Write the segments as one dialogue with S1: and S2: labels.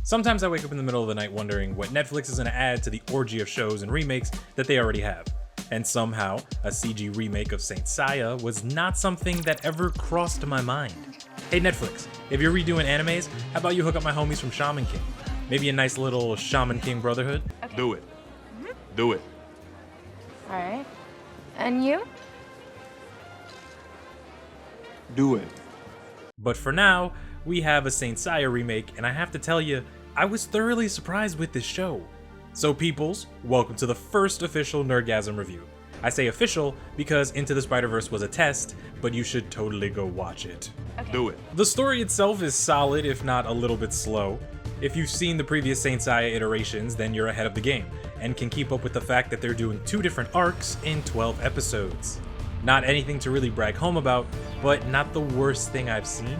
S1: Sometimes I wake up in the middle of the night wondering what Netflix is going to add to the orgy of shows and remakes that they already have. And somehow, a CG remake of Saint Seiya was not something that ever crossed my mind. Hey Netflix, if you're redoing animes, how about you hook up my homies from Shaman King? Maybe a nice little Shaman King brotherhood?
S2: Okay.
S3: Do it. Do it.
S2: Alright. And you?
S3: Do it.
S1: But for now, we have a Saint Seiya remake, and I have to tell you, I was thoroughly surprised with this show. So peoples, welcome to the first official Nerdgasm review. I say official because Into the Spider-Verse was a test, but you should totally go watch it.
S2: Okay.
S3: Do it.
S1: The story itself is solid, if not a little bit slow. If you've seen the previous Saint Seiya iterations, then you're ahead of the game, and can keep up with the fact that they're doing 2 different arcs in 12 episodes. Not anything to really brag home about, but not the worst thing I've seen.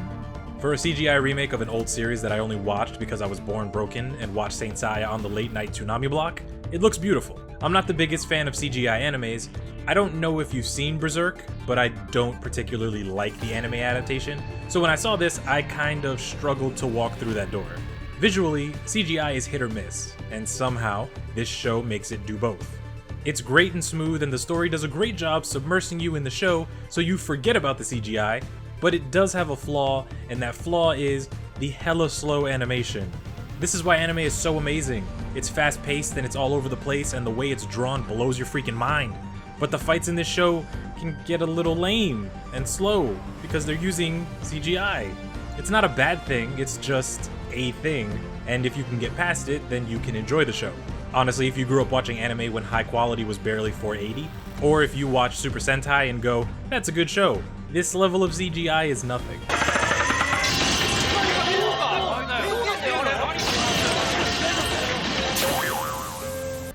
S1: For a CGI remake of an old series that I only watched because I was born broken and watched Saint Seiya on the late night Toonami block, it looks beautiful. I'm not the biggest fan of CGI animes. I don't know if you've seen Berserk, but I don't particularly like the anime adaptation, so when I saw this, I kind of struggled to walk through that door. Visually, CGI is hit or miss, and somehow, this show makes it do both. It's great and smooth, and the story does a great job submersing you in the show so you forget about the CGI, but it does have a flaw, and that flaw is the hella slow animation. This is why anime is so amazing. It's fast paced and it's all over the place, and the way it's drawn blows your freaking mind. But the fights in this show can get a little lame and slow because they're using CGI. It's not a bad thing, it's just a thing, and if you can get past it, then you can enjoy the show. Honestly, if you grew up watching anime when high quality was barely 480, or if you watch Super Sentai and go, that's a good show, this level of CGI is nothing.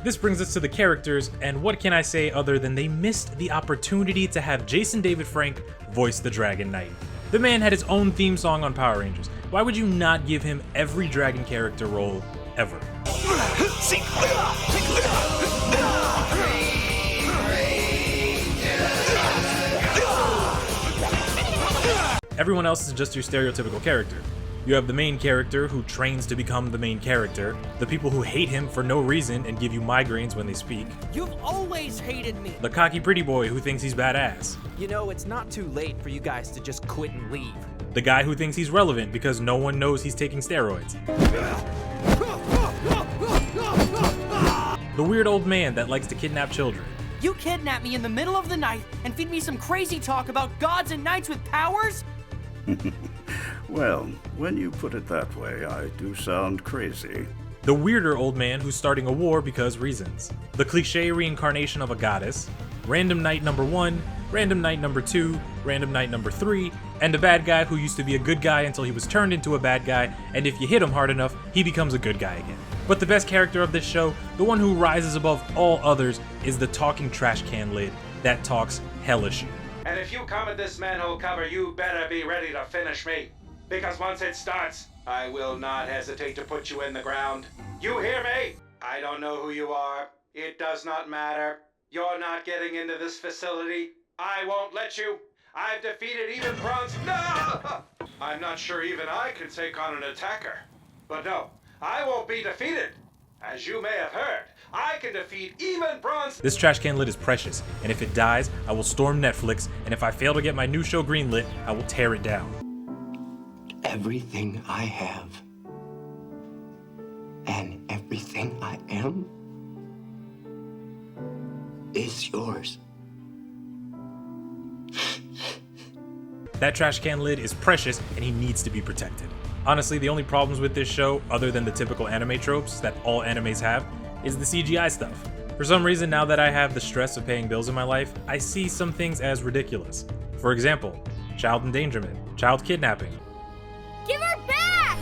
S1: This brings us to the characters, and what can I say other than they missed the opportunity to have Jason David Frank voice the Dragon Knight. The man had his own theme song on Power Rangers. Why would you not give him every dragon character role ever? Everyone else is just your stereotypical character. You have the main character who trains to become the main character, the people who hate him for no reason and give you migraines when they speak,
S4: You've always hated me!
S1: the cocky pretty boy who thinks he's badass,
S4: You know, it's not too late for you guys to just quit and leave.
S1: the guy who thinks he's relevant because no one knows he's taking steroids, the weird old man that likes to kidnap children,
S4: You kidnap me in the middle of the night and feed me some crazy talk about gods and knights with powers?
S5: Well, when you put it that way, I do sound crazy.
S1: the weirder old man who's starting a war because reasons, the cliche reincarnation of a goddess, random knight number 1, random knight number 2, random knight number 3, and a bad guy who used to be a good guy until he was turned into a bad guy, and if you hit him hard enough, he becomes a good guy again. But the best character of this show, the one who rises above all others, is the talking trash can lid that talks hellish.
S6: And if you come at this manhole cover, you better be ready to finish me. Because once it starts, I will not hesitate to put you in the ground. You hear me? I don't know who you are. It does not matter. You're not getting into this facility. I won't let you. I've defeated even bronze. No! I'm not sure even I could take on an attacker. But no, I won't be defeated. As you may have heard, I can defeat even bronze.
S1: This trash can lid is precious, and if it dies, I will storm Netflix, and if I fail to get my new show greenlit, I will tear it down.
S7: Everything I have and everything I am is yours.
S1: That trash can lid is precious, and he needs to be protected. Honestly, the only problems with this show, other than the typical anime tropes that all animes have, is the CGI stuff. For some reason, now that I have the stress of paying bills in my life, I see some things as ridiculous. For example, child endangerment, child kidnapping.
S2: Give her back!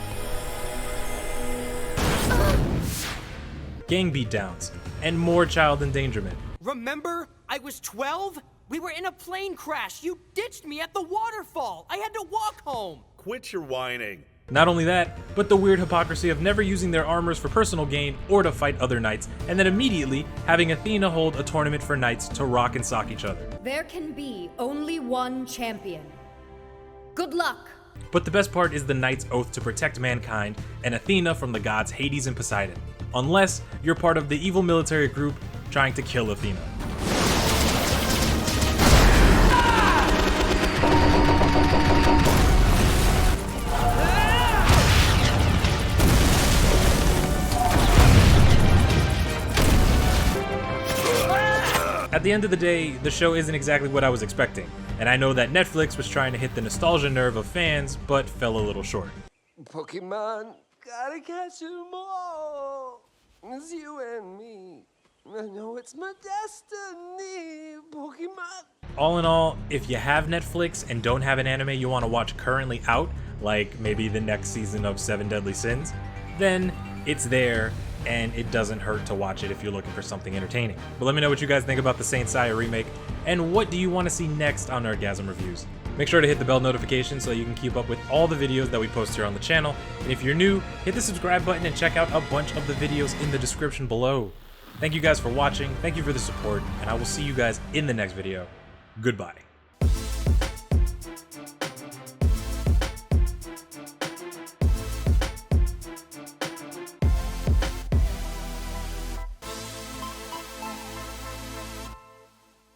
S1: Gang beatdowns, and more child endangerment.
S4: Remember? I was 12? We were in a plane crash. You ditched me at the waterfall. I had to walk home.
S3: Quit your whining.
S1: Not only that, but the weird hypocrisy of never using their armors for personal gain or to fight other knights, and then immediately having Athena hold a tournament for knights to rock and sock each other.
S8: There can be only one champion. Good luck.
S1: But the best part is the knight's oath to protect mankind and Athena from the gods Hades and Poseidon, unless you're part of the evil military group trying to kill Athena. At the end of the day, the show isn't exactly what I was expecting, and I know that Netflix was trying to hit the nostalgia nerve of fans, but fell a little short.
S8: Pokemon, gotta catch 'em all. It's you and me. I know it's my destiny, Pokemon.
S1: All in all, if you have Netflix and don't have an anime you want to watch currently out, like maybe the next season of 7 Deadly Sins, then it's there, and it doesn't hurt to watch it if you're looking for something entertaining. But let me know what you guys think about the Saint Seiya remake, and what do you want to see next on Nerdgasm Reviews. Make sure to hit the bell notification so you can keep up with all the videos that we post here on the channel, and if you're new, hit the subscribe button and check out a bunch of the videos in the description below. Thank you guys for watching, thank you for the support, and I will see you guys in the next video. Goodbye.